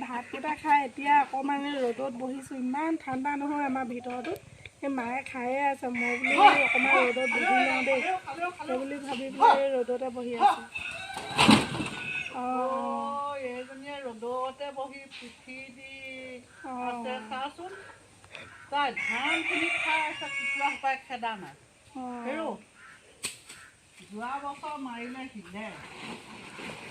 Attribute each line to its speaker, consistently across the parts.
Speaker 1: ভাতকেইটা খাই এতিয়া অকণমান ৰ'দত বহিছোঁ। ইমান ঠাণ্ডা নহয় আমাৰ ভিতৰতো। সেই মায়ে খায়ে আছে, মই বোলো অকণমান ৰ'দত বহি লওঁ দেই, সেই বুলি ভাবি পেলাই ৰ'দতে বহি আছোঁ।
Speaker 2: এইজনীয়ে ৰ'দতে বহি পিঠি দি আছে, চাচোন তাই ধানখিনি খাই আছে, কুকুৰা সোপাই খেদা নাই। হেৰৌ যোৱা বছৰ মাৰিলে সিলে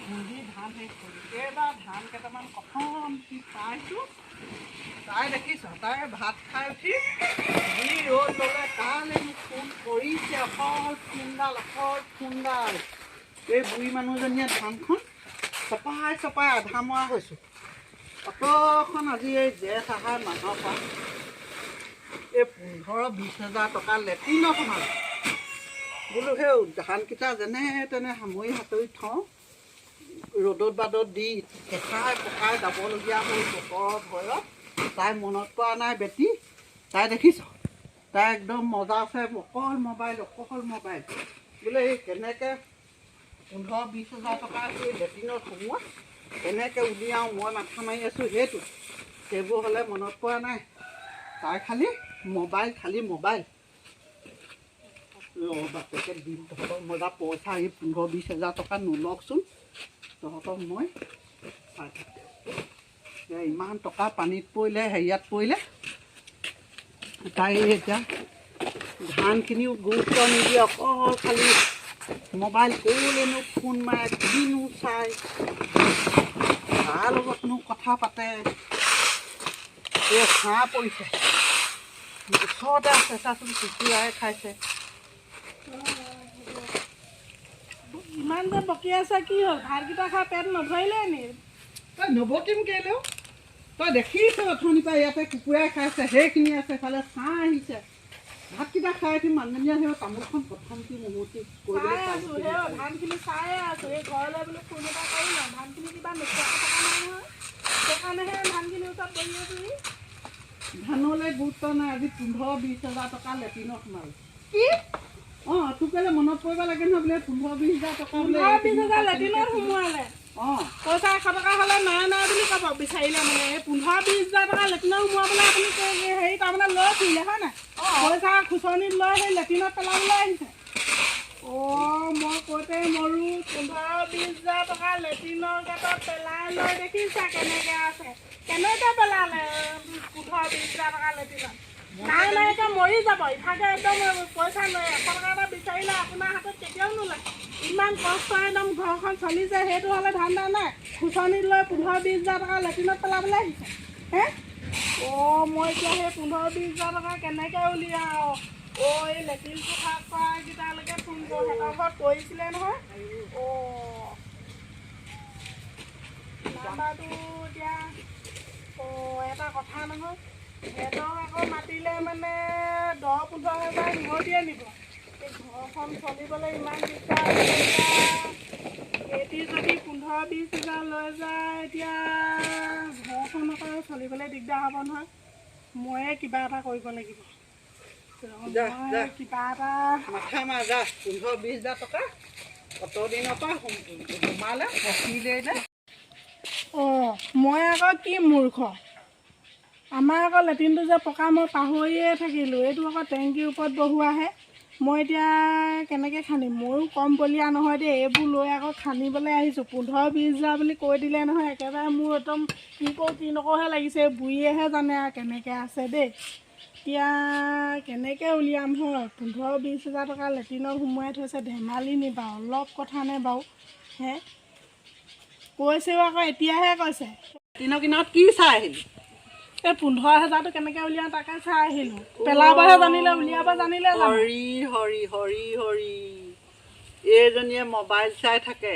Speaker 2: খুন্দি ধান শেষ কৰি, এইবাৰ ধান কেইটামান প্ৰথম কি পাইছোঁ। তাই দেখিছ, তাই ভাত খাই উঠি যি ৰ'দ ল'লে তালৈ মোক ফোন কৰিছে, অকল ফোনডাল। এই বুঢ়ী মানুহজনীয়ে ধানখন চপাই চপাই আধা মৰা হৈছোঁ। অতখন আজি এই জেঠ আহাৰ মাহৰ পৰা এই 15-20 হাজাৰ টকা লেট্ৰিনত সোমালে। বোলো সেই ধানকেইটা যেনে তেনে সামৰি হাতৰি থওঁ, ৰ'দত বাদত দি কেঁচাই পকাই যাবলগীয়া হ'ল বতৰৰ ভয়ত। তাই মনত পৰা নাই বেটি, তাই দেখিছ, তাই একদম মজা আছে, অকল মোবাইল বোলে এই কেনেকৈ 15-20 হাজাৰ টকা সেই লেট্ৰিনত সোমোৱা কেনেকৈ উলিয়াওঁ, মই মাথা মাৰি আছোঁ। সেইবোৰ হ'লে মনত পৰা নাই। তাই খালি মোবাইল বাপেকে দিম তহঁতক মজা পইচা, এই 15-20 হাজাৰ টকা নোলকচোন, তহঁতক মই চাই থাকোঁ। ইমান টকা পানীত পৰিলে, হেৰিয়াত পৰিলে। তাই এতিয়া ধানখিনিও গুৰুত্ব নিদিয়ে, অকল খালি মোবাইল ক'লেনো ফোন মাৰে, কিনো চাই, কাৰ লগতনো কথা পাতে। এই হাঁহ পৰিছে ওচৰতে আছে, চাচোন কুকুৰাই খাইছে।
Speaker 1: ইমান যে বকি আছে, কি হ'ল? ভাতকেইটা খাই পেট নভৰিলে নি?
Speaker 2: তই নবকিম কেলেও, তই দেখিছ অথনিৰ পৰা ইয়াতে কুকুৰাই খাইছে, সেইখিনি আছে, ফালে হাঁহ আহিছে। ভাতকেইটা খাই উঠি মানুহজনীয়ে সেই তামোলখন প্ৰথম কি মুহূৰ্তি
Speaker 1: চাই আছোঁ, সেই ধানখিনি চায়ে আছোঁ। এই ঘৰলৈ বোলো ফোন এটা কৰি লওঁ, ধানখিনি কিবা নোখোৱাকৈ থকা নাই নহয়, সেইকাৰণেহে ধানখিনিৰ ওচৰত বহি আছোঁহি।
Speaker 2: ধানলৈ গুৰুত্ব নাই, আজি 15-20 হাজাৰ টকা লেট্ৰিনত সোমালে।
Speaker 1: কি?
Speaker 2: অঁ, তোক কেলৈ মনত পৰিব লাগে নহয় বোলে 15-20 হাজাৰ টকা বোলে
Speaker 1: 15-20 হাজাৰ লেট্ৰিনত সোমোৱালে।
Speaker 2: অঁ,
Speaker 1: পইচা 100 টকা হ'লে নাই বুলি ক'ব বিচাৰিলে মানে। এই 15-20 হাজাৰ টকা লেট্ৰিনত সোমোৱাবলৈ আপুনি হেৰি তাৰমানে লৈ ফুৰিলে হয় নাই? পইচা খুচনিত লৈ সেই লেট্ৰিনত পেলাবলৈ আহিছে। মই কৈতে মৰো, 15-20 হাজাৰ টকা লেট্ৰিনৰ গেটত পেলাই লৈ দেখিছা কেনেকৈ আছে। কেনেকৈ পেলালে 15-20 হাজাৰ টকা লেট্ৰিনত? নাই এতিয়া মৰি যাব। ইভাগে একদম পইচা লৈ 100 টকা এটা বিচাৰিলে আপোনাৰ হাতত কেতিয়াও নোলায়। ইমান কষ্ট একদম ঘৰখন চলিছে, সেইটো হ'লে ধান্দা নাই। খুচনিত লৈ 15-20 হাজাৰ টকা লেট্ৰিনত পেলাবলৈ আহিছে হে। মই এতিয়া সেই 15-20 হাজাৰ টকা কেনেকৈ উলিয়াওঁ? এই লেট্ৰিন চাফা কৰাকেইটালৈকে ফোন কৰোঁ, সিহঁতৰ ঘৰত কৰিছিলে নহয়। নাম্বাৰটো এতিয়া এটা কথা নহয়, সিহঁতক আকৌ মাতিলে মানে 10-15 হাজাৰ সিহঁতিয়ে নিব। এই ঘৰখন চলিবলৈ ইমান দিগদাৰ হৈছে। এটি যদি 15-20 হাজাৰ লৈ যায়, এতিয়া ঘৰখন আকৌ চলিবলৈ দিগদাৰ হ'ব নহয়। ময়ে কিবা এটা কৰিব লাগিব। কিবা এটা
Speaker 2: মাথা মাৰ যা। 15-20 হাজাৰ টকা কত দিনৰ পৰা সোমালে ফচিলে।
Speaker 1: মই আকৌ কি মূৰ্খ, আমাৰ আকৌ লেট্ৰিনটো যে পকা মই পাহৰিয়ে থাকিলোঁ। এইটো আকৌ টেংকিৰ ওপৰত বহুৱাহে। মই এতিয়া কেনেকৈ খান্দিম? ময়ো কম বলীয়া নহয় দেই, এইবোৰ লৈ আকৌ খান্দিবলৈ আহিছোঁ। 15-20 হাজাৰ বুলি কৈ দিলে নহয়, একেবাৰে মোৰ একদম কি কৰোঁ কি নকৰোঁহে লাগিছে। বুঢ়ীয়েহে জানে আৰু কেনেকৈ আছে দেই। এতিয়া কেনেকৈ উলিয়াম হয়? 15-20 হাজাৰ টকা লেট্ৰিনত সোমোৱাই থৈছে, ধেমালি নি বাৰু? অলপ কথা নে বাৰু হে? কৈছেও আকৌ এতিয়াহে কৈছে।
Speaker 2: লেট্ৰিনৰ কিনাৰত কি চাই আহিলি?
Speaker 1: এই 15 হাজাৰটো কেনেকৈ উলিয়াওঁ তাকে চাই আহিলোঁ। পেলাবহে জানিলে, উলিয়াব জানিলে জানো?
Speaker 2: হৰি এইজনীয়ে মোবাইল চাই থাকে,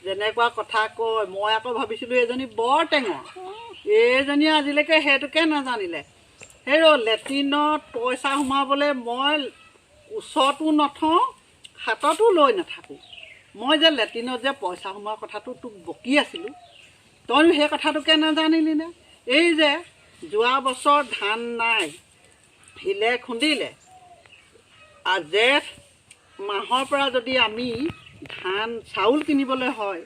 Speaker 2: যেনেকুৱা কথা কয়। মই আকৌ ভাবিছিলোঁ এইজনী বৰ টেঙৰ। এইজনীয়ে আজিলৈকে সেইটোকে নাজানিলে। লেট্ৰিনত পইচা সোমাবলৈ মই ওচৰতো নথওঁ, হাততো লৈ নাথাকোঁ। মই যে লেট্ৰিনত যে পইচা সোমোৱাৰ কথাটো তোক বকি আছিলোঁ, তইনো সেই কথাটোকে নাজানিলি নে? এই যে যোৱা বছৰ ধান নাই, শিলে খুন্দিলে, আৰু জেঠ মাহৰ পৰা যদি আমি চাউল কিনিবলৈ হয়,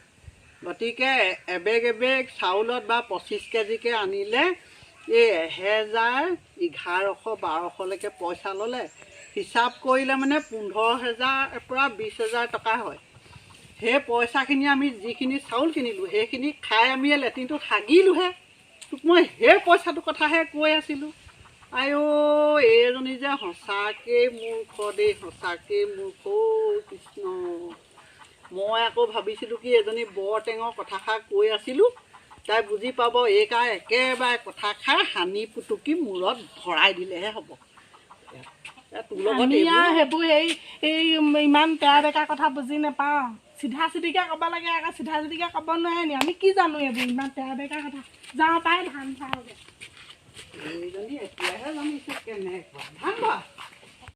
Speaker 2: গতিকে এবেগ চাউলত বা 25 কেজিকৈ আনিলে এই 1000, 1100, 1200লৈকে পইচা ল'লে। হিচাপ কৰিলে মানে 15,000 পৰা 20,000 টকা হয়। সেই পইচাখিনি আমি যিখিনি চাউল কিনিলোঁ সেইখিনি খাই আমি লেট্ৰিনটোত হাগিলোঁহে। তোক মই সেই পইচাটোৰ কথাহে কৈ আছিলোঁ। আইঅ' এইজনী যে সঁচাকেই মূৰ্খ দেই, সঁচাকেই মূৰ্খ কৃষ্ণ। মই আকৌ ভাবিছিলোঁ কি এজনী বৰ টেঙৰ কথাষাৰ কৈ আছিলোঁ, তাই বুজি পাব, এইকাৰ একেবাৰে কথাষাৰ সানি পুটুকি মূৰত ভৰাই দিলেহে হ'ব।
Speaker 1: আমি আৰু সেইবোৰ এই ইমান বেয়া বেকা কথা বুজি নাপাওঁ। চিধা চিধিকৈ ক'ব লাগে, আকৌ চিধা চিধিকৈ ক'ব নোৱাৰে নি? আমি কি জানো এইবোৰ ইমান বেয়া বেকা কথা। যাওঁ পাই ধান চাওঁগৈ।
Speaker 2: এইজনী এতিয়াহে জানিছোঁ কেনেকুৱা ধান